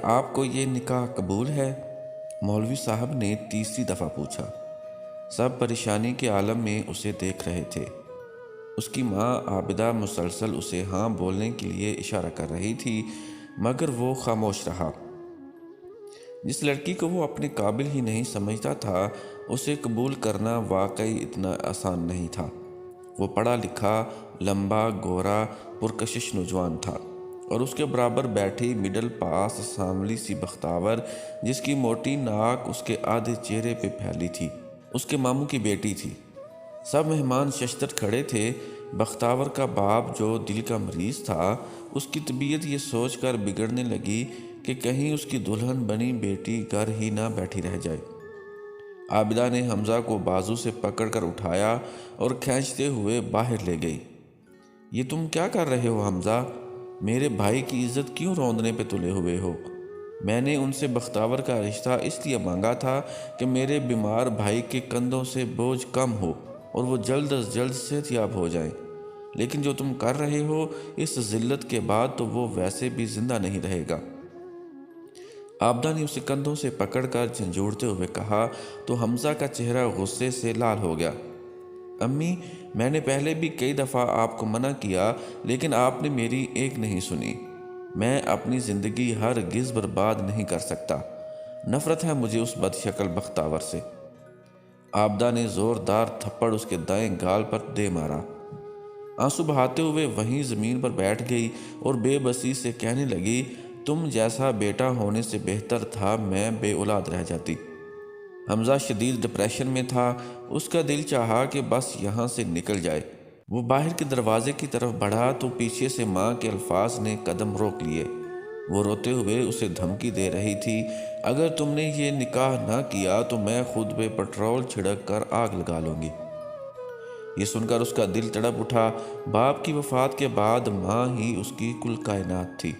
آپ کو یہ نکاح قبول ہے؟ مولوی صاحب نے تیسری دفعہ پوچھا۔ سب پریشانی کے عالم میں اسے دیکھ رہے تھے۔ اس کی ماں عابدہ مسلسل اسے ہاں بولنے کے لیے اشارہ کر رہی تھی، مگر وہ خاموش رہا۔ جس لڑکی کو وہ اپنے قابل ہی نہیں سمجھتا تھا، اسے قبول کرنا واقعی اتنا آسان نہیں تھا۔ وہ پڑھا لکھا، لمبا، گورا، پرکشش نوجوان تھا، اور اس کے برابر بیٹھی مڈل پاس سانولی سی بختاور، جس کی موٹی ناک اس کے آدھے چہرے پہ پھیلی تھی، اس کے ماموں کی بیٹی تھی۔ سب مہمان ششتر کھڑے تھے۔ بختاور کا باپ جو دل کا مریض تھا، اس کی طبیعت یہ سوچ کر بگڑنے لگی کہ کہیں اس کی دلہن بنی بیٹی گھر ہی نہ بیٹھی رہ جائے۔ عابدہ نے حمزہ کو بازو سے پکڑ کر اٹھایا اور کھینچتے ہوئے باہر لے گئی۔ یہ تم کیا کر رہے ہو حمزہ؟ میرے بھائی کی عزت کیوں روندنے پہ تلے ہوئے ہو؟ میں نے ان سے بختاور کا رشتہ اس لیے مانگا تھا کہ میرے بیمار بھائی کے کندھوں سے بوجھ کم ہو اور وہ جلد از جلد صحت یاب ہو جائیں، لیکن جو تم کر رہے ہو اس ذلت کے بعد تو وہ ویسے بھی زندہ نہیں رہے گا۔ عابدہ نے اسے کندھوں سے پکڑ کر جھنجھوڑتے ہوئے کہا تو حمزہ کا چہرہ غصے سے لال ہو گیا۔ امی، میں نے پہلے بھی کئی دفعہ آپ کو منع کیا، لیکن آپ نے میری ایک نہیں سنی۔ میں اپنی زندگی ہرگز برباد نہیں کر سکتا۔ نفرت ہے مجھے اس بد شکل بختاور سے۔ عابدہ نے زوردار تھپڑ اس کے دائیں گال پر دے مارا۔ آنسو بہاتے ہوئے وہیں زمین پر بیٹھ گئی اور بے بسی سے کہنے لگی، تم جیسا بیٹا ہونے سے بہتر تھا میں بے اولاد رہ جاتی۔ حمزہ شدید ڈپریشن میں تھا۔ اس کا دل چاہا کہ بس یہاں سے نکل جائے۔ وہ باہر کے دروازے کی طرف بڑھا تو پیچھے سے ماں کے الفاظ نے قدم روک لیے۔ وہ روتے ہوئے اسے دھمکی دے رہی تھی، اگر تم نے یہ نکاح نہ کیا تو میں خود پہ پٹرول چھڑک کر آگ لگا لوں گی۔ یہ سن کر اس کا دل تڑپ اٹھا۔ باپ کی وفات کے بعد ماں ہی اس کی کل کائنات تھی،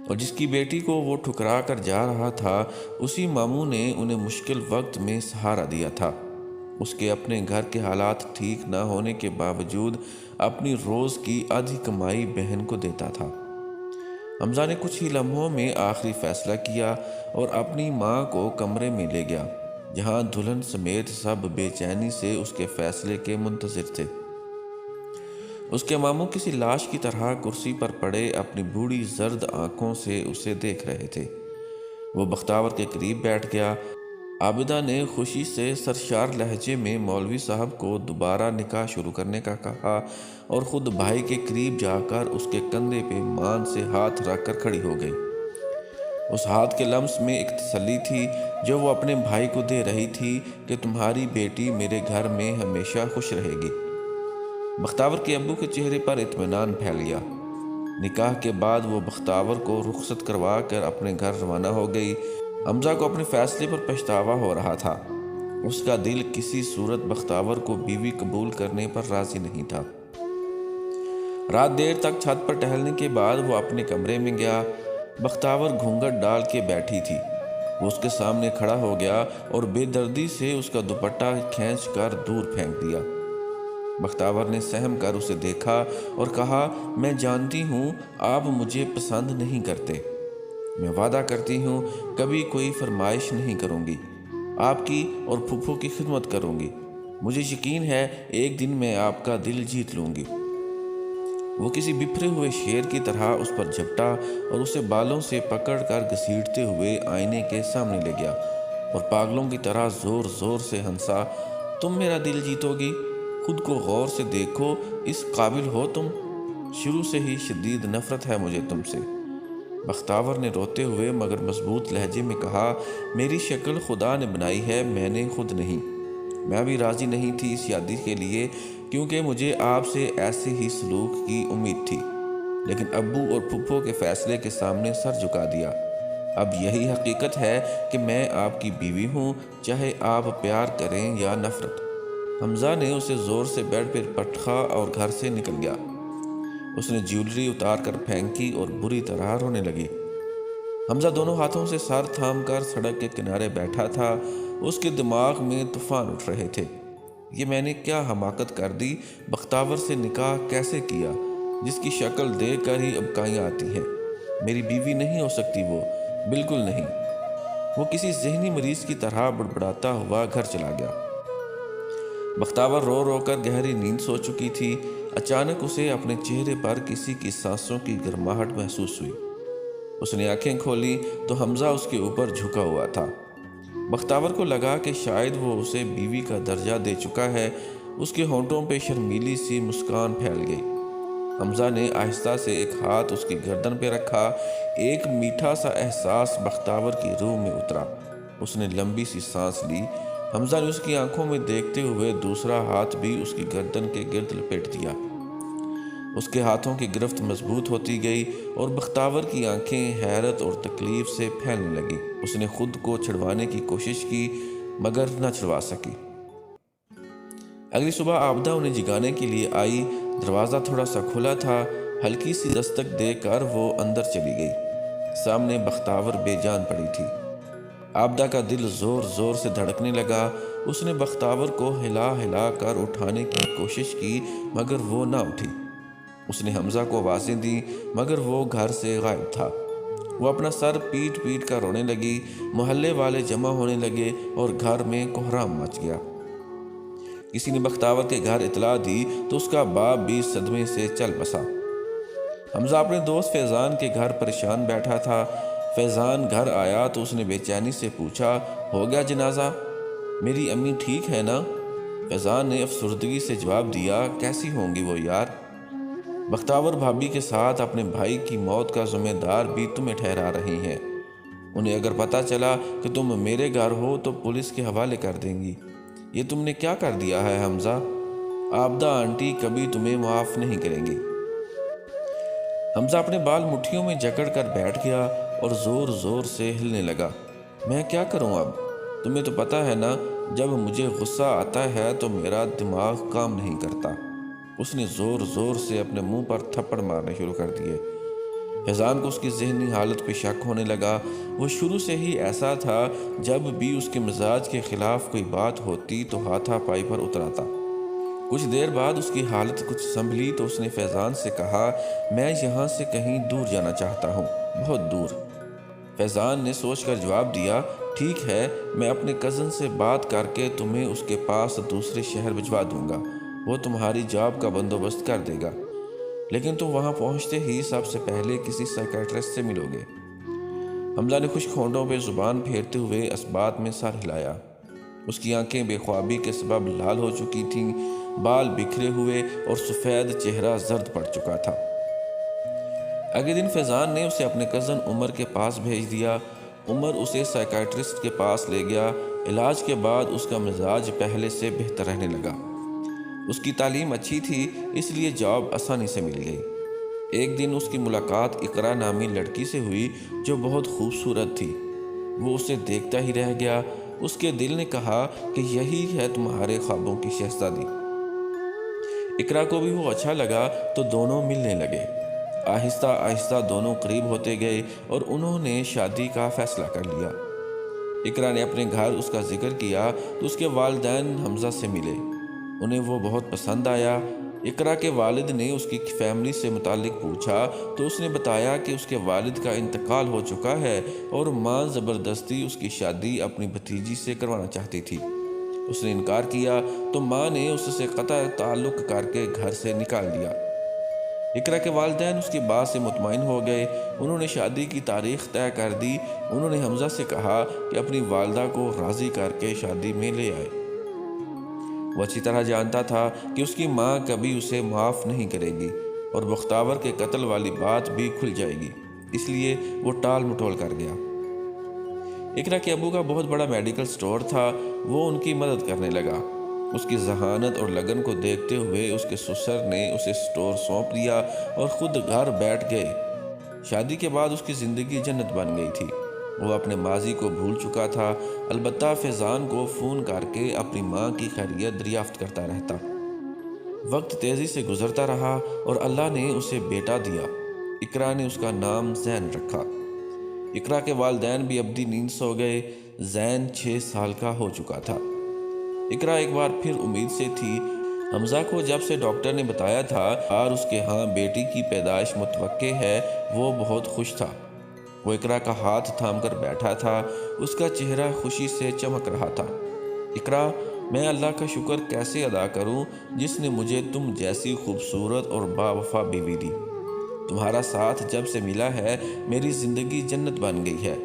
اور جس کی بیٹی کو وہ ٹھکرا کر جا رہا تھا، اسی ماموں نے انہیں مشکل وقت میں سہارا دیا تھا۔ اس کے اپنے گھر کے حالات ٹھیک نہ ہونے کے باوجود اپنی روز کی آدھی کمائی بہن کو دیتا تھا۔ حمزہ نے کچھ ہی لمحوں میں آخری فیصلہ کیا اور اپنی ماں کو کمرے میں لے گیا، جہاں دلہن سمیت سب بے چینی سے اس کے فیصلے کے منتظر تھے۔ اس کے ماموں کسی لاش کی طرح کرسی پر پڑے اپنی بوڑھی زرد آنکھوں سے اسے دیکھ رہے تھے۔ وہ بختاور کے قریب بیٹھ گیا۔ عابدہ نے خوشی سے سرشار لہجے میں مولوی صاحب کو دوبارہ نکاح شروع کرنے کا کہا اور خود بھائی کے قریب جا کر اس کے کندھے پہ مان سے ہاتھ رکھ کر کھڑی ہو گئی۔ اس ہاتھ کے لمس میں ایک تسلی تھی جو وہ اپنے بھائی کو دے رہی تھی کہ تمہاری بیٹی میرے گھر میں ہمیشہ خوش رہے گی۔ بختاور کے ابو کے چہرے پر اطمینان پھیل گیا۔ نکاح کے بعد وہ بختاور کو رخصت کروا کر اپنے گھر روانہ ہو گئی۔ حمزہ کو اپنے فیصلے پر پچھتاوا ہو رہا تھا۔ اس کا دل کسی صورت بختاور کو بیوی قبول کرنے پر راضی نہیں تھا۔ رات دیر تک چھت پر ٹہلنے کے بعد وہ اپنے کمرے میں گیا۔ بختاور گھونگھٹ ڈال کے بیٹھی تھی۔ وہ اس کے سامنے کھڑا ہو گیا اور بے دردی سے اس کا دوپٹہ کھینچ کر دور پھینک دیا۔ بختاور نے سہم کر اسے دیکھا اور کہا، میں جانتی ہوں آپ مجھے پسند نہیں کرتے۔ میں وعدہ کرتی ہوں کبھی کوئی فرمائش نہیں کروں گی۔ آپ کی اور پھپھو کی خدمت کروں گی۔ مجھے یقین ہے ایک دن میں آپ کا دل جیت لوں گی۔ وہ کسی بپھرے ہوئے شیر کی طرح اس پر جھپٹا اور اسے بالوں سے پکڑ کر گھسیٹتے ہوئے آئینے کے سامنے لے گیا اور پاگلوں کی طرح زور زور سے ہنسا، تم میرا دل جیتو گی؟ خود کو غور سے دیکھو، اس قابل ہو تم؟ شروع سے ہی شدید نفرت ہے مجھے تم سے۔ بختاور نے روتے ہوئے مگر مضبوط لہجے میں کہا، میری شکل خدا نے بنائی ہے، میں نے خود نہیں۔ میں بھی راضی نہیں تھی اس شادی کے لیے، کیونکہ مجھے آپ سے ایسے ہی سلوک کی امید تھی، لیکن ابو اور پھپھو کے فیصلے کے سامنے سر جھکا دیا۔ اب یہی حقیقت ہے کہ میں آپ کی بیوی ہوں، چاہے آپ پیار کریں یا نفرت۔ حمزہ نے اسے زور سے بیڈ پر پٹخا اور گھر سے نکل گیا۔ اس نے جیولری اتار کر پھینکی اور بری طرح رونے لگی۔ حمزہ دونوں ہاتھوں سے سر تھام کر سڑک کے کنارے بیٹھا تھا۔ اس کے دماغ میں طوفان اٹھ رہے تھے۔ یہ میں نے کیا حماقت کر دی؟ بختاور سے نکاح کیسے کیا، جس کی شکل دیکھ کر ہی ابکائیاں آتی ہیں؟ میری بیوی نہیں ہو سکتی وہ، بالکل نہیں۔ وہ کسی ذہنی مریض کی طرح بڑبڑاتا ہوا گھر چلا گیا۔ بختاور رو رو کر گہری نیند سو چکی تھی۔ اچانک اسے اپنے چہرے پر کسی کی سانسوں کی گرماہٹ محسوس ہوئی۔ اس نے آنکھیں کھولی تو حمزہ اس کے اوپر جھکا ہوا تھا۔ بختاور کو لگا کہ شاید وہ اسے بیوی کا درجہ دے چکا ہے۔ اس کے ہونٹوں پہ شرمیلی سی مسکان پھیل گئی۔ حمزہ نے آہستہ سے ایک ہاتھ اس کی گردن پہ رکھا۔ ایک میٹھا سا احساس بختاور کی روح میں اترا۔ اس نے لمبی سی سانس لی۔ حمزہ نے اس کی آنکھوں میں دیکھتے ہوئے دوسرا ہاتھ بھی اس کی گردن کے گرد لپیٹ دیا۔ اس کے ہاتھوں کی گرفت مضبوط ہوتی گئی اور بختاور کی آنکھیں حیرت اور تکلیف سے پھیلنے لگی۔ اس نے خود کو چھڑوانے کی کوشش کی مگر نہ چھڑوا سکی۔ اگلی صبح عابدہ انہیں جگانے کے لیے آئی۔ دروازہ تھوڑا سا کھلا تھا۔ ہلکی سی دستک دے کر وہ اندر چلی گئی۔ سامنے بختاور بے جان پڑی تھی۔ عابدہ کا دل زور زور سے دھڑکنے لگا۔ اس نے بختاور کو ہلا ہلا کر اٹھانے کی کوشش کی مگر وہ نہ اٹھی۔ اس نے حمزہ کو آوازیں دی مگر وہ گھر سے غائب تھا۔ وہ اپنا سر پیٹ پیٹ کر رونے لگی۔ محلے والے جمع ہونے لگے اور گھر میں کوہرام مچ گیا۔ کسی نے بختاور کے گھر اطلاع دی تو اس کا باپ بھی صدمے سے چل بسا۔ حمزہ اپنے دوست فیضان کے گھر پریشان بیٹھا تھا۔ فیضان گھر آیا تو اس نے بے چینی سے پوچھا، ہو گیا جنازہ؟ میری امی ٹھیک ہے نا؟ فیضان نے افسردگی سے جواب دیا، کیسی ہوں گی وہ یار؟ بختاور بھابھی کے ساتھ اپنے بھائی کی موت کا ذمہ دار بھی تمہیں ٹھہرا رہی ہیں۔ انہیں اگر پتہ چلا کہ تم میرے گھر ہو تو پولیس کے حوالے کر دیں گی۔ یہ تم نے کیا کر دیا ہے حمزہ؟ عابدہ آنٹی کبھی تمہیں معاف نہیں کریں گی۔ حمزہ اپنے بال مٹھیوں میں جکڑ کر بیٹھ گیا اور زور زور سے ہلنے لگا۔ میں کیا کروں اب؟ تمہیں تو پتہ ہے نا، جب مجھے غصہ آتا ہے تو میرا دماغ کام نہیں کرتا۔ اس نے زور زور سے اپنے منہ پر تھپڑ مارنے شروع کر دیے۔ فیضان کو اس کی ذہنی حالت پہ شک ہونے لگا۔ وہ شروع سے ہی ایسا تھا، جب بھی اس کے مزاج کے خلاف کوئی بات ہوتی تو ہاتھا پائی پر اتر آتا۔ کچھ دیر بعد اس کی حالت کچھ سنبھلی تو اس نے فیضان سے کہا، میں یہاں سے کہیں دور جانا چاہتا ہوں، بہت دور۔ فیضان نے سوچ کر جواب دیا، ٹھیک ہے، میں اپنے کزن سے بات کر کے تمہیں اس کے پاس دوسرے شہر بھجوا دوں گا۔ وہ تمہاری جاب کا بندوبست کر دے گا، لیکن تم وہاں پہنچتے ہی سب سے پہلے کسی سائیکیٹرسٹ سے ملو گے۔ حمزہ نے خشک ہونٹوں پہ زبان پھیرتے ہوئے اثبات میں سر ہلایا۔ اس کی آنکھیں بے خوابی کے سبب لال ہو چکی تھیں، بال بکھرے ہوئے اور سفید چہرہ زرد پڑ چکا تھا۔ اگلے دن فیضان نے اسے اپنے کزن عمر کے پاس بھیج دیا۔ عمر اسے سائیکیٹرسٹ کے پاس لے گیا۔ علاج کے بعد اس کا مزاج پہلے سے بہتر رہنے لگا۔ اس کی تعلیم اچھی تھی، اس لیے جاب آسانی سے مل گئی۔ ایک دن اس کی ملاقات اقرا نامی لڑکی سے ہوئی جو بہت خوبصورت تھی۔ وہ اسے دیکھتا ہی رہ گیا۔ اس کے دل نے کہا کہ یہی ہے تمہارے خوابوں کی شہزادی۔ اقرا کو بھی وہ اچھا لگا تو دونوں ملنے لگے۔ آہستہ آہستہ دونوں قریب ہوتے گئے اور انہوں نے شادی کا فیصلہ کر لیا۔ اقرا نے اپنے گھر اس کا ذکر کیا تو اس کے والدین حمزہ سے ملے۔ انہیں وہ بہت پسند آیا۔ اقرا کے والد نے اس کی فیملی سے متعلق پوچھا تو اس نے بتایا کہ اس کے والد کا انتقال ہو چکا ہے اور ماں زبردستی اس کی شادی اپنی بھتیجی سے کروانا چاہتی تھی۔ اس نے انکار کیا تو ماں نے اس سے قطع تعلق کر کے گھر سے نکال دیا۔ اقرا کے والدین اس کی بات سے مطمئن ہو گئے۔ انہوں نے شادی کی تاریخ طے کر دی۔ انہوں نے حمزہ سے کہا کہ اپنی والدہ کو راضی کر کے شادی میں لے آئے۔ وہ اچھی طرح جانتا تھا کہ اس کی ماں کبھی اسے معاف نہیں کرے گی اور بختاور کے قتل والی بات بھی کھل جائے گی، اس لیے وہ ٹال مٹول کر گیا۔ اقرا کے ابو کا بہت بڑا میڈیکل سٹور تھا۔ وہ ان کی مدد کرنے لگا۔ اس کی ذہانت اور لگن کو دیکھتے ہوئے اس کے سسر نے اسے سٹور سونپ دیا اور خود گھر بیٹھ گئے۔ شادی کے بعد اس کی زندگی جنت بن گئی تھی۔ وہ اپنے ماضی کو بھول چکا تھا، البتہ فیضان کو فون کر کے اپنی ماں کی خیریت دریافت کرتا رہتا۔ وقت تیزی سے گزرتا رہا اور اللہ نے اسے بیٹا دیا۔ اقرا نے اس کا نام زین رکھا۔ اقرا کے والدین بھی ابدی نیند سو گئے۔ زین 6 سال کا ہو چکا تھا۔ اقرا ایک بار پھر امید سے تھی۔ حمزہ کو جب سے ڈاکٹر نے بتایا تھا اور اس کے ہاں بیٹی کی پیدائش متوقع ہے، وہ بہت خوش تھا۔ وہ اقرا کا ہاتھ تھام کر بیٹھا تھا، اس کا چہرہ خوشی سے چمک رہا تھا۔ اقرا، میں اللہ کا شکر کیسے ادا کروں جس نے مجھے تم جیسی خوبصورت اور باوفا بیوی دی۔ تمہارا ساتھ جب سے ملا ہے میری زندگی جنت بن گئی ہے۔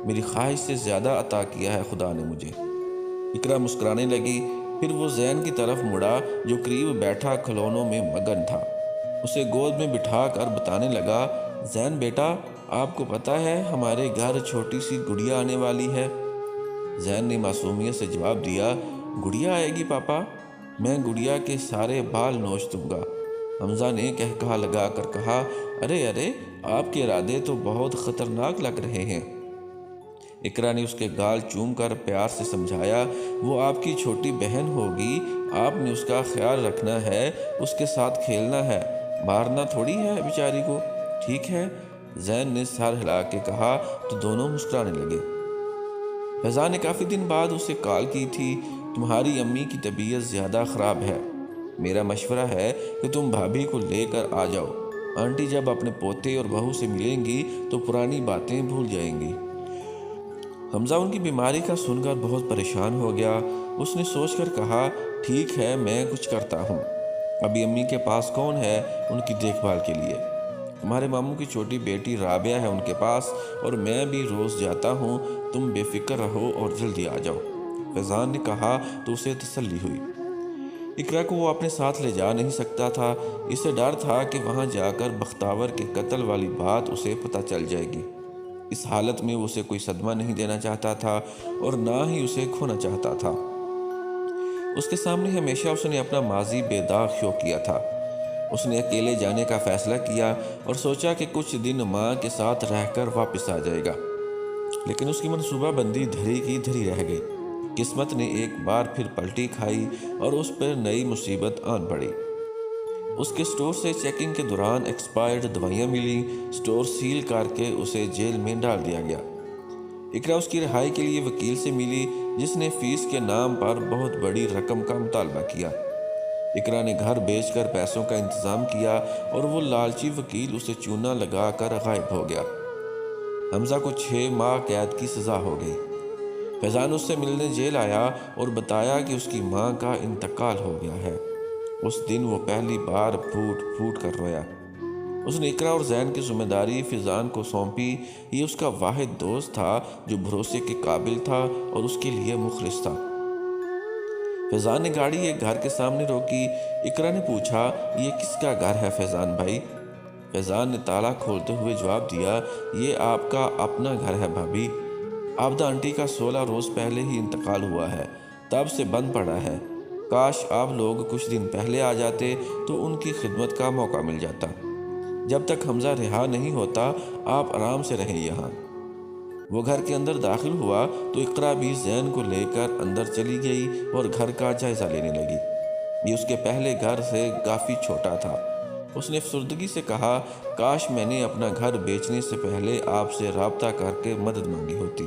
میری خواہش سے زیادہ عطا کیا ہے خدا نے مجھے۔ اقرا مسکرانے لگی، پھر وہ زین کی طرف مڑا جو قریب بیٹھا کھلونوں میں مگن تھا۔ اسے گود میں بٹھا کر بتانے لگا، زین بیٹا، آپ کو پتہ ہے ہمارے گھر چھوٹی سی گڑیا آنے والی ہے۔ زین نے معصومیت سے جواب دیا، گڑیا آئے گی پاپا؟ میں گڑیا کے سارے بال نوچ دوں گا۔ حمزہ نے کہا لگا کر کہا، ارے ارے، آپ کے ارادے تو بہت خطرناک لگ رہے ہیں۔ اقرا نے اس کے گال چوم کر پیار سے سمجھایا، وہ آپ کی چھوٹی بہن ہوگی، آپ نے اس کا خیال رکھنا ہے، اس کے ساتھ کھیلنا ہے، مارنا تھوڑی ہے بیچاری کو، ٹھیک ہے؟ زین نے سر ہلا کے کہا تو دونوں مسکرانے لگے۔ فیضان نے کافی دن بعد اسے کال کی تھی، تمہاری امی کی طبیعت زیادہ خراب ہے، میرا مشورہ ہے کہ تم بھابھی کو لے کر آ جاؤ، آنٹی جب اپنے پوتے اور بہو سے ملیں گی تو پرانی باتیں بھول جائیں گی۔ حمزہ ان کی بیماری کا سن کر بہت پریشان ہو گیا۔ اس نے سوچ کر کہا، ٹھیک ہے، میں کچھ کرتا ہوں۔ ابھی امی کے پاس کون ہے ان کی دیکھ بھال کے لیے؟ تمہارے ماموں کی چھوٹی بیٹی رابعہ ہے ان کے پاس، اور میں بھی روز جاتا ہوں، تم بے فکر رہو اور جلدی آ جاؤ۔ فیضان نے کہا تو اسے تسلی ہوئی۔ اقرا کو وہ اپنے ساتھ لے جا نہیں سکتا تھا، اسے ڈر تھا کہ وہاں جا کر بختاور کے قتل والی بات اسے پتہ چل جائے گی۔ اس حالت میں وہ اسے کوئی صدمہ نہیں دینا چاہتا تھا اور نہ ہی اسے کھونا چاہتا تھا۔ اس کے سامنے ہمیشہ اس نے اپنا ماضی بے داغ شو کیا تھا۔ اس نے اکیلے جانے کا فیصلہ کیا اور سوچا کہ کچھ دن ماں کے ساتھ رہ کر واپس آ جائے گا، لیکن اس کی منصوبہ بندی دھری کی دھری رہ گئی۔ قسمت نے ایک بار پھر پلٹی کھائی اور اس پر نئی مصیبت آن پڑی۔ اس کے سٹور سے چیکنگ کے دوران ایکسپائرڈ دوائیاں ملیں، سٹور سیل کر کے اسے جیل میں ڈال دیا گیا۔ اقرا اس کی رہائی کے لیے وکیل سے ملی، جس نے فیس کے نام پر بہت بڑی رقم کا مطالبہ کیا۔ اقرا نے گھر بیچ کر پیسوں کا انتظام کیا اور وہ لالچی وکیل اسے چونا لگا کر غائب ہو گیا۔ حمزہ کو 6 ماہ قید کی سزا ہو گئی۔ فیضان اس سے ملنے جیل آیا اور بتایا کہ اس کی ماں کا انتقال ہو گیا ہے۔ اس دن وہ پہلی بار پھوٹ پھوٹ کر رویا۔ اس نے اقرا اور زین کی ذمہ داری فیضان کو سونپی۔ یہ اس کا واحد دوست تھا جو بھروسے کے قابل تھا اور اس کے لیے مخلص تھا۔ فیضان نے گاڑی ایک گھر کے سامنے روکی۔ اقرا نے پوچھا، یہ کس کا گھر ہے فیضان بھائی؟ فیضان نے تالا کھولتے ہوئے جواب دیا، یہ آپ کا اپنا گھر ہے بھابھی۔ عابدہ آنٹی کا 16 روز پہلے ہی انتقال ہوا ہے، تب سے بند پڑا ہے۔ کاش آپ لوگ کچھ دن پہلے آ جاتے تو ان کی خدمت کا موقع مل جاتا۔ جب تک حمزہ رہا نہیں ہوتا آپ آرام سے رہیں یہاں۔ وہ گھر کے اندر داخل ہوا تو اقرا بھی زین کو لے کر اندر چلی گئی اور گھر کا جائزہ لینے لگی۔ یہ اس کے پہلے گھر سے کافی چھوٹا تھا۔ اس نے افسردگی سے کہا، کاش میں نے اپنا گھر بیچنے سے پہلے آپ سے رابطہ کر کے مدد مانگی ہوتی۔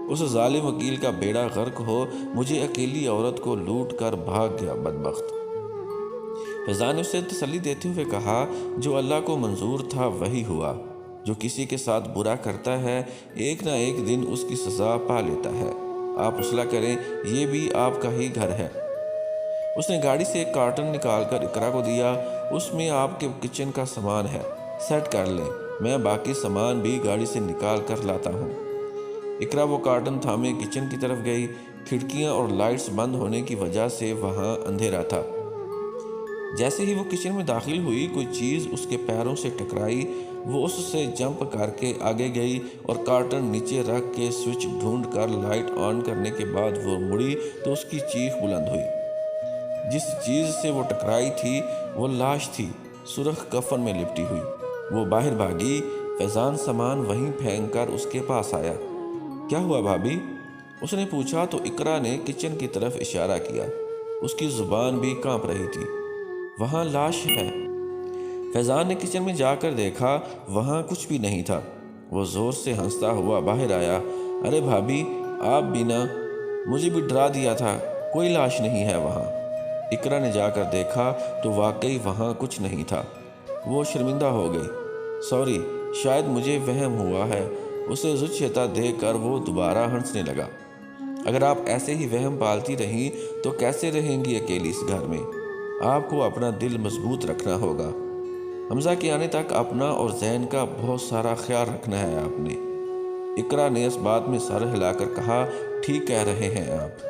اس ظالم وکیل کا بیڑا غرق ہو، مجھے اکیلی عورت کو لوٹ کر بھاگ گیا بدبخت۔ فیضان نے اسے تسلی دیتے ہوئے کہا، جو اللہ کو منظور تھا وہی ہوا۔ جو کسی کے ساتھ برا کرتا ہے ایک نہ ایک دن اس کی سزا پا لیتا ہے۔ آپ حوصلہ کریں، یہ بھی آپ کا ہی گھر ہے۔ اس نے گاڑی سے ایک کارٹن نکال کر اقرا کو دیا، اس میں آپ کے کچن کا سامان ہے، سیٹ کر لیں، میں باقی سامان بھی گاڑی سے نکال کر لاتا ہوں۔ اقرا وہ کارٹن تھامے کچن کی طرف گئی۔ کھڑکیاں اور لائٹس بند ہونے کی وجہ سے وہاں اندھیرا تھا۔ جیسے ہی وہ کچن میں داخل ہوئی، کوئی چیز اس کے پیروں سے ٹکرائی۔ وہ اس سے جمپ کر کے آگے گئی اور کارٹن نیچے رکھ کے سوئچ ڈھونڈ کر لائٹ آن کرنے کے بعد وہ مڑی تو اس کی چیخ بلند ہوئی۔ جس چیز سے وہ ٹکرائی تھی وہ لاش تھی، سرخ کفن میں لپٹی ہوئی۔ وہ باہر بھاگی۔ فیضان سامان وہیں پھینک کر اس کے پاس آیا۔ کیا ہوا بھابھی؟ اس نے پوچھا تو اقرا نے کچن کی طرف اشارہ کیا۔ اس کی زبان بھی کانپ رہی تھی۔ وہاں لاش ہے۔ فیضان نے کچن میں جا کر دیکھا، وہاں کچھ بھی نہیں تھا۔ وہ زور سے ہنستا ہوا باہر آیا۔ ارے بھابھی، آپ بھی نہ، مجھے بھی ڈرا دیا تھا، کوئی لاش نہیں ہے وہاں۔ اقرا نے جا کر دیکھا تو واقعی وہاں کچھ نہیں تھا۔ وہ شرمندہ ہو گئی۔ سوری، شاید مجھے وہم ہوا ہے۔ اسے زچتا دیکھ کر وہ دوبارہ ہنسنے لگا۔ اگر آپ ایسے ہی وہم پالتی رہیں تو کیسے رہیں گی اکیلی اس گھر میں؟ آپ کو اپنا دل مضبوط رکھنا ہوگا۔ حمزہ کے آنے تک اپنا اور زین کا بہت سارا خیال رکھنا ہے آپ نے۔ اقرا نے اس بات میں سر ہلا کر کہا، ٹھیک کہہ رہے ہیں آپ۔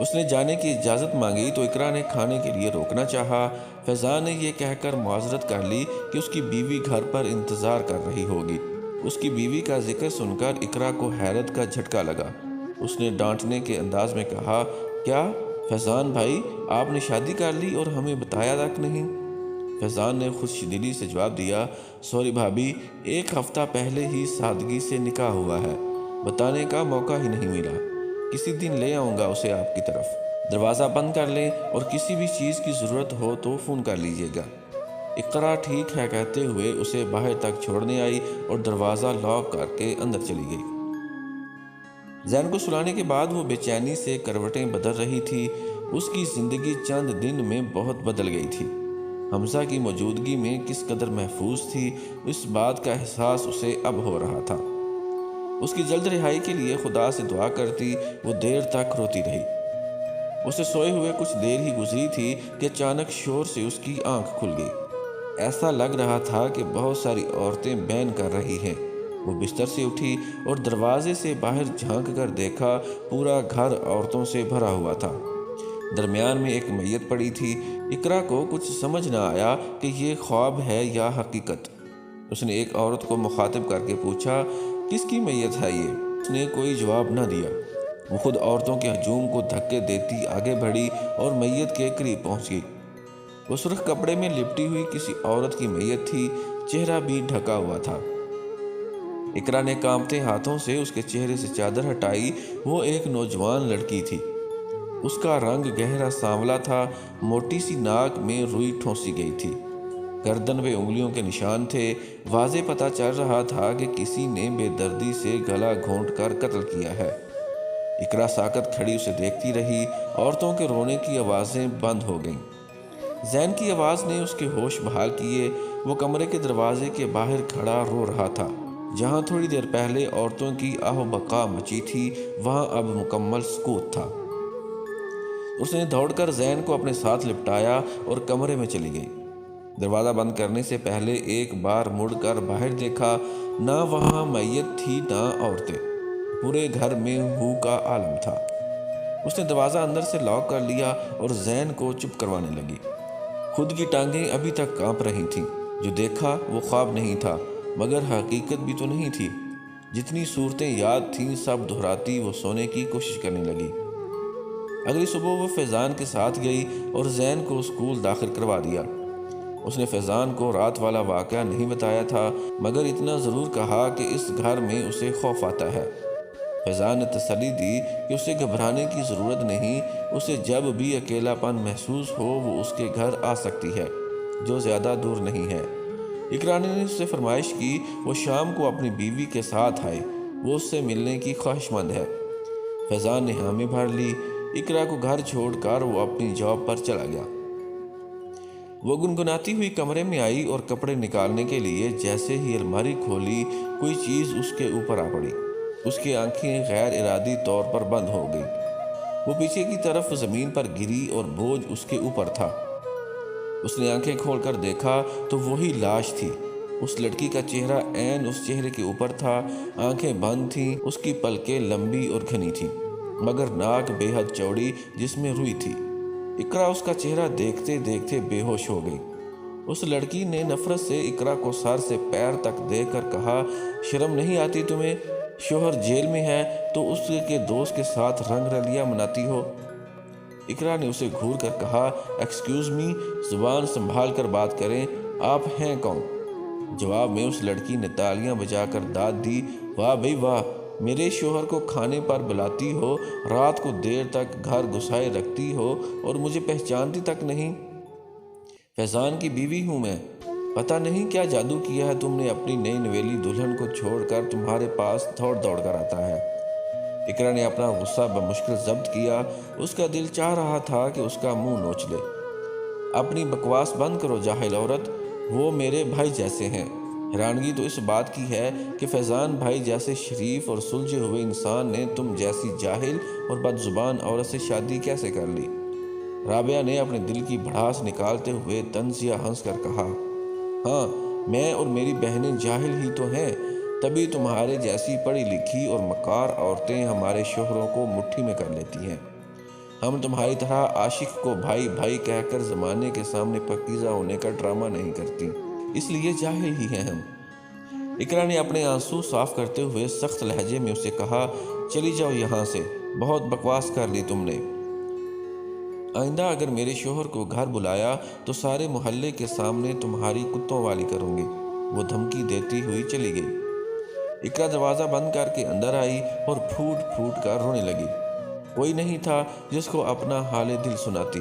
اس نے جانے کی اجازت مانگی تو اقرا نے کھانے کے لیے روکنا چاہا۔ فیضان نے یہ کہہ کر معذرت کر لی کہ اس کی بیوی گھر پر انتظار کر رہی ہوگی۔ اس کی بیوی کا ذکر سن کر اقرا کو حیرت کا جھٹکا لگا۔ اس نے ڈانٹنے کے انداز میں کہا، کیا فیضان بھائی، آپ نے شادی کر لی اور ہمیں بتایا تک نہیں؟ فیضان نے خوش دلی سے جواب دیا، سوری بھابی، 1 ہفتہ پہلے ہی سادگی سے نکاح ہوا ہے، بتانے کا موقع ہی نہیں ملا۔ کسی دن لے آؤں گا اسے آپ کی طرف۔ دروازہ بند کر لیں اور کسی بھی چیز کی ضرورت ہو تو فون کر لیجیے گا۔ اقرا ٹھیک ہے کہتے ہوئے اسے باہر تک چھوڑنے آئی اور دروازہ لاک کر کے اندر چلی گئی۔ زین کو سلانے کے بعد وہ بے چینی سے کروٹیں بدل رہی تھی۔ اس کی زندگی چند دن میں بہت بدل گئی تھی۔ حمزہ کی موجودگی میں کس قدر محفوظ تھی، اس بات کا احساس اسے اب ہو رہا تھا۔ اس کی جلد رہائی کے لیے خدا سے دعا کرتی، وہ دیر تک روتی رہی۔ اسے سوئے ہوئے کچھ دیر ہی گزری تھی کہ اچانک شور سے اس کی آنکھ کھل گئی۔ ایسا لگ رہا تھا کہ بہت ساری عورتیں بین کر رہی ہیں۔ وہ بستر سے اٹھی اور دروازے سے باہر جھانک کر دیکھا، پورا گھر عورتوں سے بھرا ہوا تھا۔ درمیان میں ایک میت پڑی تھی۔ اقرا کو کچھ سمجھ نہ آیا کہ یہ خواب ہے یا حقیقت۔ اس نے ایک عورت کو مخاطب کر کے پوچھا، کس کی میت ہے یہ؟ اس نے کوئی جواب نہ دیا۔ وہ خود عورتوں کے ہجوم کو دھکے دیتی آگے بڑھی اور میت کے قریب پہنچ گئی۔ وہ سرخ کپڑے میں لپٹی ہوئی کسی عورت کی میت تھی، چہرہ بھی ڈھکا ہوا تھا۔ اقرا نے کانپتے ہاتھوں سے اس کے چہرے سے چادر ہٹائی۔ وہ ایک نوجوان لڑکی تھی۔ اس کا رنگ گہرا سانولا تھا، موٹی سی ناک میں روئی ٹھونسی گئی تھی، گردن پہ انگلیوں کے نشان تھے۔ واضح پتہ چل رہا تھا کہ کسی نے بے دردی سے گلا گھونٹ کر قتل کیا ہے۔ اقرا ساکت کھڑی اسے دیکھتی رہی۔ عورتوں کے رونے کی آوازیں بند ہو گئیں۔ زین کی آواز نے اس کے ہوش بحال کیے۔ وہ کمرے کے دروازے کے باہر کھڑا رو رہا تھا۔ جہاں تھوڑی دیر پہلے عورتوں کی آہ و بقا مچی تھی، وہاں اب مکمل سکوت تھا۔ اس نے دوڑ کر زین کو اپنے ساتھ لپٹایا اور کمرے میں چلی گئی۔ دروازہ بند کرنے سے پہلے ایک بار مڑ کر باہر دیکھا، نہ وہاں میت تھی نہ عورتیں۔ پورے گھر میں ہو کا عالم تھا۔ اس نے دروازہ اندر سے لاک کر لیا اور زین کو چپ کروانے لگی۔ خود کی ٹانگیں ابھی تک کانپ رہی تھیں۔ جو دیکھا وہ خواب نہیں تھا، مگر حقیقت بھی تو نہیں تھی۔ جتنی صورتیں یاد تھیں سب دہراتی وہ سونے کی کوشش کرنے لگی۔ اگلی صبح وہ فیضان کے ساتھ گئی اور زین کو اسکول داخل کروا دیا۔ اس نے فیضان کو رات والا واقعہ نہیں بتایا تھا، مگر اتنا ضرور کہا کہ اس گھر میں اسے خوف آتا ہے۔ فیضان نے تسلی دی کہ اسے گھبرانے کی ضرورت نہیں، اسے جب بھی اکیلا پن محسوس ہو وہ اس کے گھر آ سکتی ہے، جو زیادہ دور نہیں ہے۔ اقرا نے اس سے فرمائش کی وہ شام کو اپنی بیوی کے ساتھ آئے، وہ اس سے ملنے کی خواہش مند ہے۔ فیضان نے حامی بھر لی۔ اقرا کو گھر چھوڑ کر وہ اپنی جاب پر چلا گیا۔ وہ گنگناتی ہوئی کمرے میں آئی اور کپڑے نکالنے کے لیے جیسے ہی الماری کھولی، کوئی چیز اس کے اوپر آ پڑی۔ اس کی آنکھیں غیر ارادی طور پر بند ہو گئیں۔ وہ پیچھے کی طرف زمین پر گری اور بوجھ اس کے اوپر تھا۔ اس نے آنکھیں کھول کر دیکھا تو وہی لاش تھی۔ اس لڑکی کا چہرہ عین اس چہرے کے اوپر تھا۔ آنکھیں بند تھیں، اس کی پلکیں لمبی اور گھنی تھیں، مگر ناک بے حد چوڑی جس میں روئی تھی۔ اقرا اس کا چہرہ دیکھتے دیکھتے بے ہوش ہو گئی۔ اس لڑکی نے نفرت سے اقرا کو سر سے پیر تک دیکھ کر کہا، شرم نہیں آتی تمہیں؟ شوہر جیل میں ہے تو اس کے دوست کے ساتھ رنگ رلیاں مناتی ہو۔ اقرا نے اسے گھور کر کہا، ایکسکیوز می، زبان سنبھال کر بات کریں، آپ ہیں کون؟ جواب میں اس لڑکی نے تالیاں بجا کر داد دی، واہ بھئی واہ، میرے شوہر کو کھانے پر بلاتی ہو، رات کو دیر تک گھر گھسائے رکھتی ہو اور مجھے پہچانتی تک نہیں۔ فیضان کی بیوی ہوں میں۔ پتہ نہیں کیا جادو کیا ہے تم نے، اپنی نئی نویلی دلہن کو چھوڑ کر تمہارے پاس دوڑ دوڑ کر آتا ہے۔ اقرا نے اپنا غصہ بمشکل ضبط کیا۔ اس کا دل چاہ رہا تھا کہ اس کا منہ نوچ لے۔ اپنی بکواس بند کرو جاہل عورت، وہ میرے بھائی جیسے ہیں۔ حیرانگی تو اس بات کی ہے کہ فیضان بھائی جیسے شریف اور سلجھے ہوئے انسان نے تم جیسی جاہل اور بد زبان عورت سے شادی کیسے کر لی؟ رابعہ نے اپنے دل کی بھڑاس نکالتے ہوئے طنزیہ ہنس کر کہا، ہاں، میں اور میری بہنیں جاہل ہی تو ہیں، تبھی تمہارے جیسی پڑھی لکھی اور مکار عورتیں ہمارے شوہروں کو مٹھی میں کر لیتی ہیں۔ ہم تمہاری طرح عاشق کو بھائی بھائی کہہ کر زمانے کے سامنے پاکیزہ ہونے کا ڈرامہ نہیں کرتی، اس لیے جاہل ہی ہیں ہم۔ اقرا نے اپنے آنسو صاف کرتے ہوئے سخت لہجے میں اسے کہا، چلی جاؤ یہاں سے، بہت بکواس کر لی تم نے۔ آئندہ اگر میرے شوہر کو گھر بلایا تو سارے محلے کے سامنے تمہاری کتوں والی کروں گی۔ وہ دھمکی دیتی ہوئی چلی گئی۔ اقرا دروازہ بند کر کے اندر آئی اور پھوٹ پھوٹ کر رونے لگی۔ کوئی نہیں تھا جس کو اپنا حال دل سناتی۔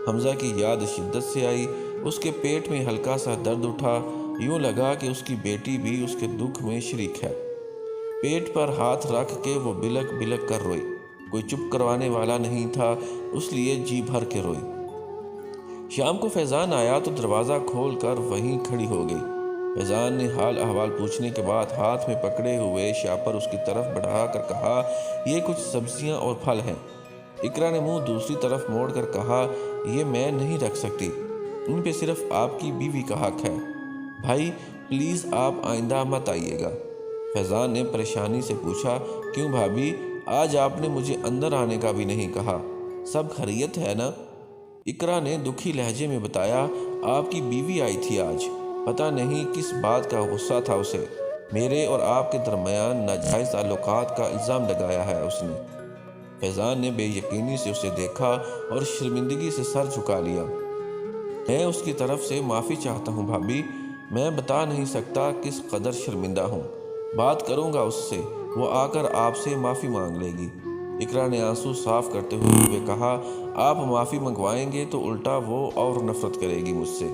حمزہ کی یاد شدت سے آئی، اس کے پیٹ میں ہلکا سا درد اٹھا، یوں لگا کہ اس کی بیٹی بھی اس کے دکھ میں شریک ہے۔ پیٹ پر ہاتھ رکھ کے وہ بلک بلک کر روئی۔ کوئی چپ کروانے والا نہیں تھا، اس لیے جی بھر کے روئی۔ شام کو فیضان آیا تو دروازہ کھول کر وہیں کھڑی ہو گئی۔ فیضان نے حال احوال پوچھنے کے بعد ہاتھ میں پکڑے ہوئے شاپر اس کی طرف بڑھا کر کہا، یہ کچھ سبزیاں اور پھل ہیں۔ اقرا نے منہ دوسری طرف موڑ کر کہا، یہ میں نہیں رکھ سکتی، ان پہ صرف آپ کی بیوی کا حق ہے۔ بھائی پلیز آپ آئندہ مت آئیے گا۔ فیضان نے پریشانی سے پوچھا، کیوں بھابھی، آج آپ نے مجھے اندر آنے کا بھی نہیں کہا، سب خیریت ہے نا؟ اقرا نے دکھی لہجے میں بتایا، آپ کی بیوی آئی تھی آج، پتہ نہیں کس بات کا غصہ تھا اسے، میرے اور آپ کے درمیان ناجائز تعلقات کا الزام لگایا ہے اس نے۔ فیضان نے بے یقینی سے اسے دیکھا اور شرمندگی سے سر جھکا لیا۔ میں اس کی طرف سے معافی چاہتا ہوں بھابھی، میں بتا نہیں سکتا کس قدر شرمندہ ہوں، بات کروں گا اس سے، وہ آ کر آپ سے معافی مانگ لے گی۔ اقرا نے آنسو صاف کرتے ہوئے کہا، آپ معافی منگوائیں گے تو الٹا وہ اور نفرت کرے گی مجھ سے۔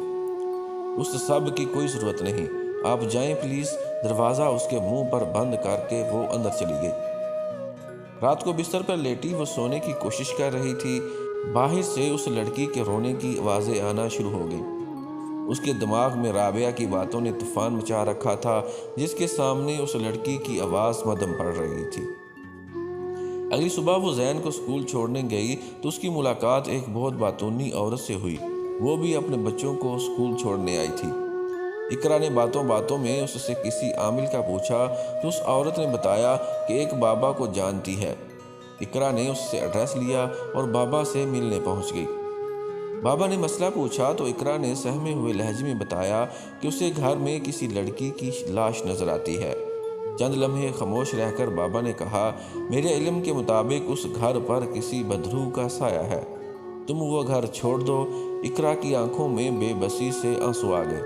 اس سب کی کوئی ضرورت نہیں، آپ جائیں پلیز۔ دروازہ اس کے منہ پر بند کر کے وہ اندر چلی گئی۔ رات کو بستر پر لیٹی وہ سونے کی کوشش کر رہی تھی، باہر سے اس لڑکی کے رونے کی آوازیں آنا شروع ہو گئیں۔ اس کے دماغ میں رابعہ کی باتوں نے طوفان مچا رکھا تھا، جس کے سامنے اس لڑکی کی آواز مدھم پڑ رہی تھی۔ اگلی صبح وہ زین کو اسکول چھوڑنے گئی تو اس کی ملاقات ایک بہت باتونی عورت سے ہوئی، وہ بھی اپنے بچوں کو اسکول چھوڑنے آئی تھی۔ اقرا نے باتوں باتوں میں اس سے کسی عامل کا پوچھا تو اس عورت نے بتایا کہ ایک بابا کو جانتی ہے۔ اقرا نے اس سے ایڈریس لیا اور بابا سے ملنے پہنچ گئی۔ بابا نے مسئلہ پوچھا تو اقرا نے سہمے ہوئے لہجے میں بتایا کہ اسے گھر میں کسی لڑکی کی لاش نظر آتی ہے۔ چند لمحے خاموش رہ کر بابا نے کہا، میرے علم کے مطابق اس گھر پر کسی بدروح کا سایہ ہے، تم وہ گھر چھوڑ دو۔ اقرا کی آنکھوں میں بے بسی سے آنسو آ گئے۔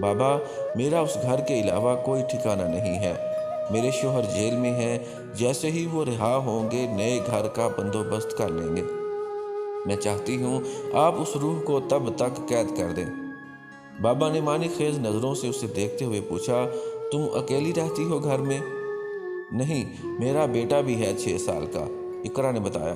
بابا، میرا اس گھر کے علاوہ کوئی ٹھکانہ نہیں ہے، میرے شوہر جیل میں ہیں، جیسے ہی وہ رہا ہوں گے نئے گھر کا بندوبست کر لیں گے۔ میں چاہتی ہوں آپ اس روح کو تب تک قید کر دیں۔ بابا نے معنی خیز نظروں سے اسے دیکھتے ہوئے پوچھا، تم اکیلی رہتی ہو گھر میں؟ نہیں، میرا بیٹا بھی ہے 6 سال کا، اقرا نے بتایا۔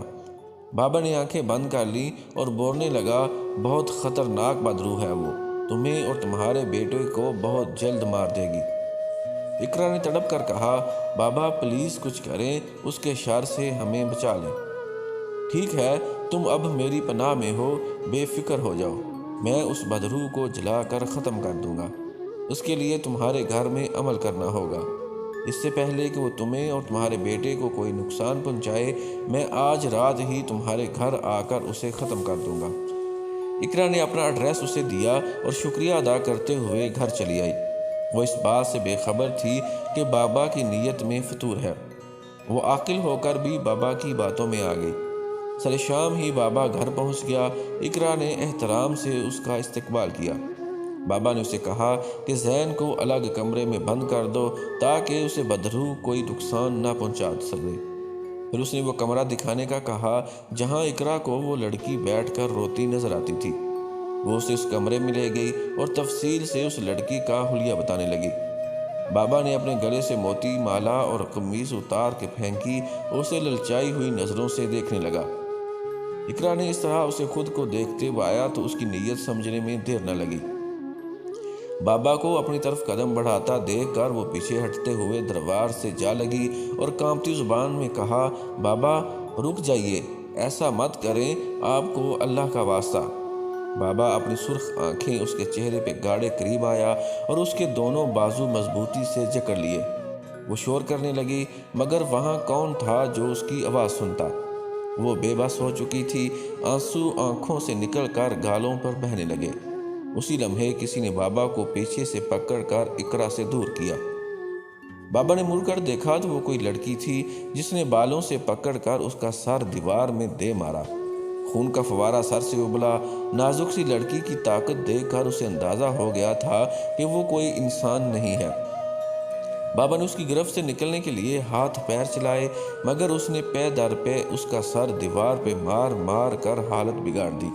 بابا نے آنکھیں بند کر لی اور بولنے لگا، بہت خطرناک بدروح ہے وہ، تمہیں اور تمہارے بیٹے کو بہت جلد مار دے گی۔ اقرا نے تڑپ کر کہا، بابا پلیز کچھ کریں، اس کے شر سے ہمیں بچا لیں۔ ٹھیک ہے، تم اب میری پناہ میں ہو، بے فکر ہو جاؤ، میں اس بدروح کو جلا کر ختم کر دوں گا۔ اس کے لیے تمہارے گھر میں عمل کرنا ہوگا۔ اس سے پہلے کہ وہ تمہیں اور تمہارے بیٹے کو کوئی نقصان پہنچائے، میں آج رات ہی تمہارے گھر آ کر اسے ختم کر دوں گا۔ اقرا نے اپنا ایڈریس اسے دیا اور شکریہ ادا کرتے ہوئے گھر چلی آئی۔ وہ اس بات سے بے خبر تھی کہ بابا کی نیت میں فطور ہے۔ وہ عاقل ہو کر بھی بابا کی باتوں میں آ گئی۔ سر شام ہی بابا گھر پہنچ گیا۔ اقرا نے احترام سے اس کا استقبال کیا۔ بابا نے اسے کہا کہ زین کو الگ کمرے میں بند کر دو تاکہ اسے بدروح کوئی نقصان نہ پہنچا سکے۔ پھر اس نے وہ کمرہ دکھانے کا کہا جہاں اقرا کو وہ لڑکی بیٹھ کر روتی نظر آتی تھی۔ وہ اسے اس کمرے میں لے گئی اور تفصیل سے اس لڑکی کا حلیہ بتانے لگی۔ بابا نے اپنے گلے سے موتی مالا اور قمیص اتار کے پھینکی اور اسے للچائی ہوئی نظروں سے دیکھنے لگا۔ اقرا نے اس طرح اسے خود کو دیکھتے ہوا آیا تو اس کی نیت سمجھنے میں دیر نہ لگی۔ بابا کو اپنی طرف قدم بڑھاتا دیکھ کر وہ پیچھے ہٹتے ہوئے دربار سے جا لگی اور کانپتی زبان میں کہا، بابا رک جائیے، ایسا مت کریں، آپ کو اللہ کا واسطہ۔ بابا اپنی سرخ آنکھیں اس کے چہرے پہ گاڑے قریب آیا اور اس کے دونوں بازو مضبوطی سے جکڑ لیے۔ وہ شور کرنے لگی، مگر وہاں کون تھا جو اس کی آواز سنتا؟ وہ بے بس ہو چکی تھی، آنسو آنکھوں سے نکل کر گالوں پر بہنے لگے۔ اسی لمحے کسی نے بابا کو پیچھے سے پکڑ کر اقرا سے دور کیا۔ بابا نے مڑ کر دیکھا تو وہ کوئی لڑکی تھی جس نے بالوں سے پکڑ کر اس کا سر دیوار میں دے مارا۔ خون کا فوارہ سر سے ابلا۔ نازک سی لڑکی کی طاقت دیکھ کر اسے اندازہ ہو گیا تھا کہ وہ کوئی انسان نہیں ہے۔ بابا نے اس کی گرفت سے نکلنے کے لیے ہاتھ پیر چلائے، مگر اس نے پے در پے اس کا سر دیوار پہ مار مار کر حالت بگاڑ دی۔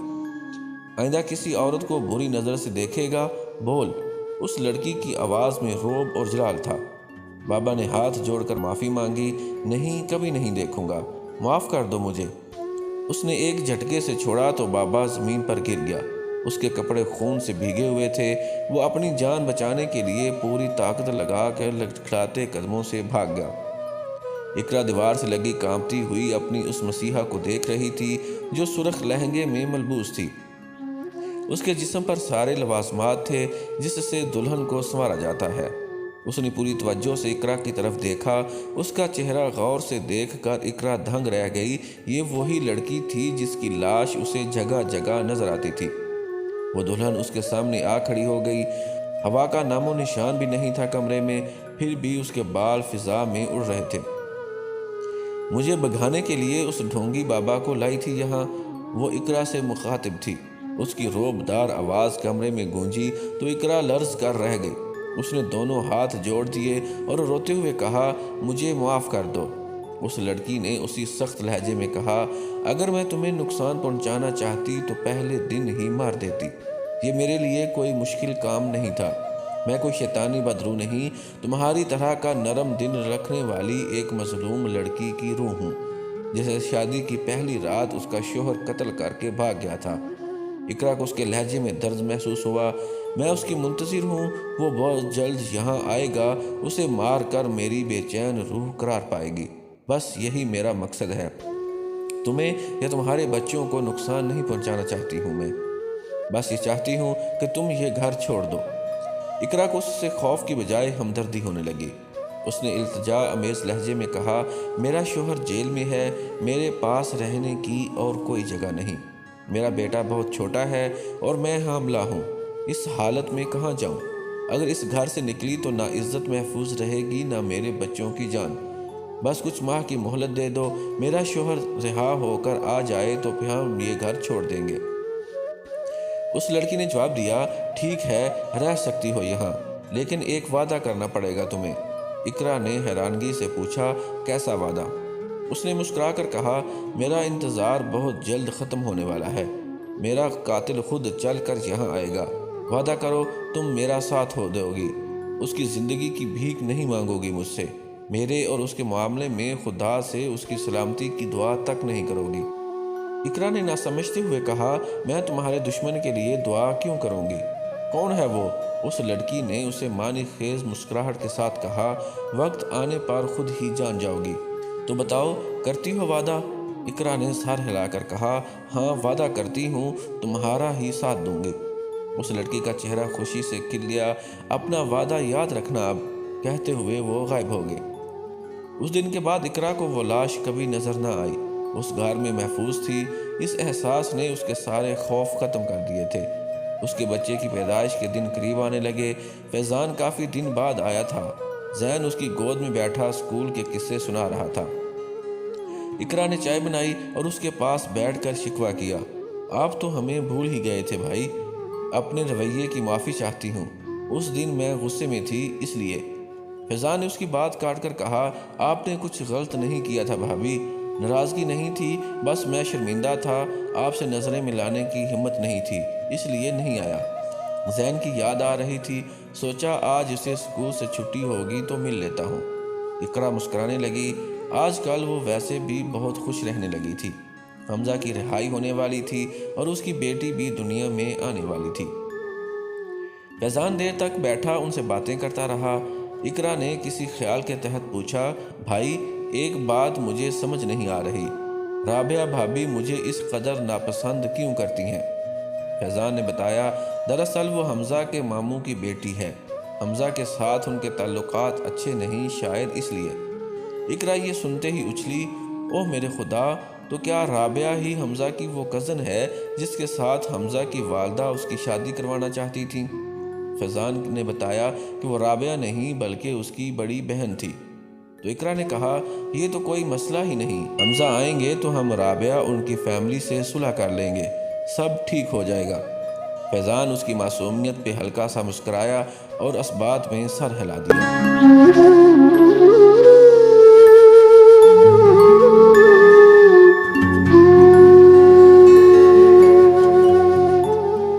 آئندہ کسی عورت کو بری نظر سے دیکھے گا، بول۔ اس لڑکی کی آواز میں رعب اور جلال تھا۔ بابا نے ہاتھ جوڑ کر معافی مانگی، نہیں، کبھی نہیں دیکھوں گا، معاف کر دو مجھے۔ اس نے ایک جھٹکے سے چھوڑا تو بابا زمین پر گر گیا۔ اس کے کپڑے خون سے بھیگے ہوئے تھے۔ وہ اپنی جان بچانے کے لیے پوری طاقت لگا کر لڑکھڑاتے قدموں سے بھاگ گیا۔ اقرا دیوار سے لگی کانپتی ہوئی اپنی اس مسیحا کو دیکھ رہی تھی جو سرخ لہنگے میں ملبوس تھی۔ اس کے جسم پر سارے لوازمات تھے جس سے دلہن کو سنوارا جاتا ہے۔ اس نے پوری توجہ سے اقرا کی طرف دیکھا۔ اس کا چہرہ غور سے دیکھ کر اقرا دھنگ رہ گئی۔ یہ وہی لڑکی تھی جس کی لاش اسے جگہ جگہ نظر آتی تھی۔ وہ دلہن اس کے سامنے آ کھڑی ہو گئی۔ ہوا کا نام و نشان بھی نہیں تھا کمرے میں، پھر بھی اس کے بال فضا میں اڑ رہے تھے۔ مجھے بھگانے کے لیے اس ڈھونگی بابا کو لائی تھی یہاں، وہ اقرا سے مخاطب تھی۔ اس کی رعب دار آواز کمرے میں گونجی تو اقرا لرز کر رہ گئی۔ اس نے دونوں ہاتھ جوڑ دیے اور روتے ہوئے کہا، مجھے معاف کر دو۔ اس لڑکی نے اسی سخت لہجے میں کہا، اگر میں تمہیں نقصان پہنچانا چاہتی تو پہلے دن ہی مار دیتی۔ یہ میرے لیے کوئی مشکل کام نہیں تھا۔ میں کوئی شیطانی بدرو نہیں، تمہاری طرح کا نرم دل رکھنے والی ایک مظلوم لڑکی کی روح ہوں، جسے شادی کی پہلی رات اس کا شوہر قتل کر کے بھاگ گیا تھا۔ اقرا کو اس کے لہجے میں درد محسوس ہوا۔ میں اس کی منتظر ہوں، وہ بہت جلد یہاں آئے گا، اسے مار کر میری بے چین روح قرار پائے گی۔ بس یہی میرا مقصد ہے۔ تمہیں یا تمہارے بچوں کو نقصان نہیں پہنچانا چاہتی ہوں میں، بس یہ چاہتی ہوں کہ تم یہ گھر چھوڑ دو۔ اقرا کو اس سے خوف کی بجائے ہمدردی ہونے لگی۔ اس نے التجا امیز لہجے میں کہا، میرا شوہر جیل میں ہے، میرے پاس رہنے کی اور کوئی جگہ نہیں۔ میرا بیٹا بہت چھوٹا ہے اور میں حاملہ ہوں، اس حالت میں کہاں جاؤں؟ اگر اس گھر سے نکلی تو نہ عزت محفوظ رہے گی نہ میرے بچوں کی جان۔ بس کچھ ماہ کی مہلت دے دو، میرا شوہر رہا ہو کر آ جائے تو پھر ہم یہ گھر چھوڑ دیں گے۔ اس لڑکی نے جواب دیا، ٹھیک ہے، رہ سکتی ہو یہاں، لیکن ایک وعدہ کرنا پڑے گا تمہیں۔ اقرا نے حیرانگی سے پوچھا، کیسا وعدہ؟ اس نے مسکرا کر کہا، میرا انتظار بہت جلد ختم ہونے والا ہے، میرا قاتل خود چل کر یہاں آئے گا۔ وعدہ کرو تم میرا ساتھ ہو دو گی، اس کی زندگی کی بھیک نہیں مانگو گی مجھ سے، میرے اور اس کے معاملے میں خدا سے اس کی سلامتی کی دعا تک نہیں کرو گی۔ اقرا نے نہ سمجھتے ہوئے کہا، میں تمہارے دشمن کے لیے دعا کیوں کروں گی؟ کون ہے وہ؟ اس لڑکی نے اسے معنی خیز مسکراہٹ کے ساتھ کہا، وقت آنے پر خود ہی جان جاؤ گی۔ تو بتاؤ، کرتی ہو وعدہ؟ اقرا نے سر ہلا کر کہا، ہاں وعدہ کرتی ہوں، تمہارا ہی ساتھ دوں گی۔ اس لڑکی کا چہرہ خوشی سے کھل گیا، اپنا وعدہ یاد رکھنا اب، کہتے ہوئے وہ غائب ہو گئی۔ اس دن کے بعد اقرا کو وہ لاش کبھی نظر نہ آئی۔ اس گھر میں محفوظ تھی۔ اس احساس نے اس کے سارے خوف ختم کر دیے تھے۔ اس کے بچے کی پیدائش کے دن قریب آنے لگے۔ فیضان کافی دن بعد آیا تھا۔ زین اس کی گود میں بیٹھا اسکول کے قصے سنا رہا تھا۔ اقرا نے چائے بنائی اور اس کے پاس بیٹھ کر شکوہ کیا، آپ تو ہمیں بھول ہی گئے تھے بھائی، اپنے رویے کی معافی چاہتی ہوں، اس دن میں غصے میں تھی اس لیے۔ فیضان نے اس کی بات کاٹ کر کہا، آپ نے کچھ غلط نہیں کیا تھا بھابھی، ناراضگی نہیں تھی، بس میں شرمندہ تھا، آپ سے نظریں ملانے کی ہمت نہیں تھی، اس لیے نہیں آیا۔ زین کی یاد آ رہی تھی، سوچا آج اسے اسکول سے چھٹی ہوگی تو مل لیتا ہوں۔ اقرا مسکرانے لگی۔ آج کل وہ ویسے بھی بہت خوش رہنے لگی تھی۔ حمزہ کی رہائی ہونے والی تھی اور اس کی بیٹی بھی دنیا میں آنے والی تھی۔ فیضان دیر تک بیٹھا ان سے باتیں کرتا رہا۔ اقرا نے کسی خیال کے تحت پوچھا، بھائی ایک بات مجھے سمجھ نہیں آ رہی، رابعہ بھابھی مجھے اس قدر ناپسند کیوں کرتی ہیں؟ فیضان نے بتایا، دراصل وہ حمزہ کے ماموں کی بیٹی ہے، حمزہ کے ساتھ ان کے تعلقات اچھے نہیں، شاید اس لیے۔ اقرا یہ سنتے ہی اچھلی، اوہ میرے خدا، تو کیا رابعہ ہی حمزہ کی وہ کزن ہے جس کے ساتھ حمزہ کی والدہ اس کی شادی کروانا چاہتی تھیں؟ فیضان نے بتایا کہ وہ رابعہ نہیں بلکہ اس کی بڑی بہن تھی۔ تو اقرا نے کہا، یہ تو کوئی مسئلہ ہی نہیں، حمزہ آئیں گے تو ہم رابعہ ان کی فیملی سے صلح کر لیں گے، سب ٹھیک ہو جائے گا۔ فیضان اس کی معصومیت پہ ہلکا سا مسکرایا اور اس بات میں سر ہلا دیا۔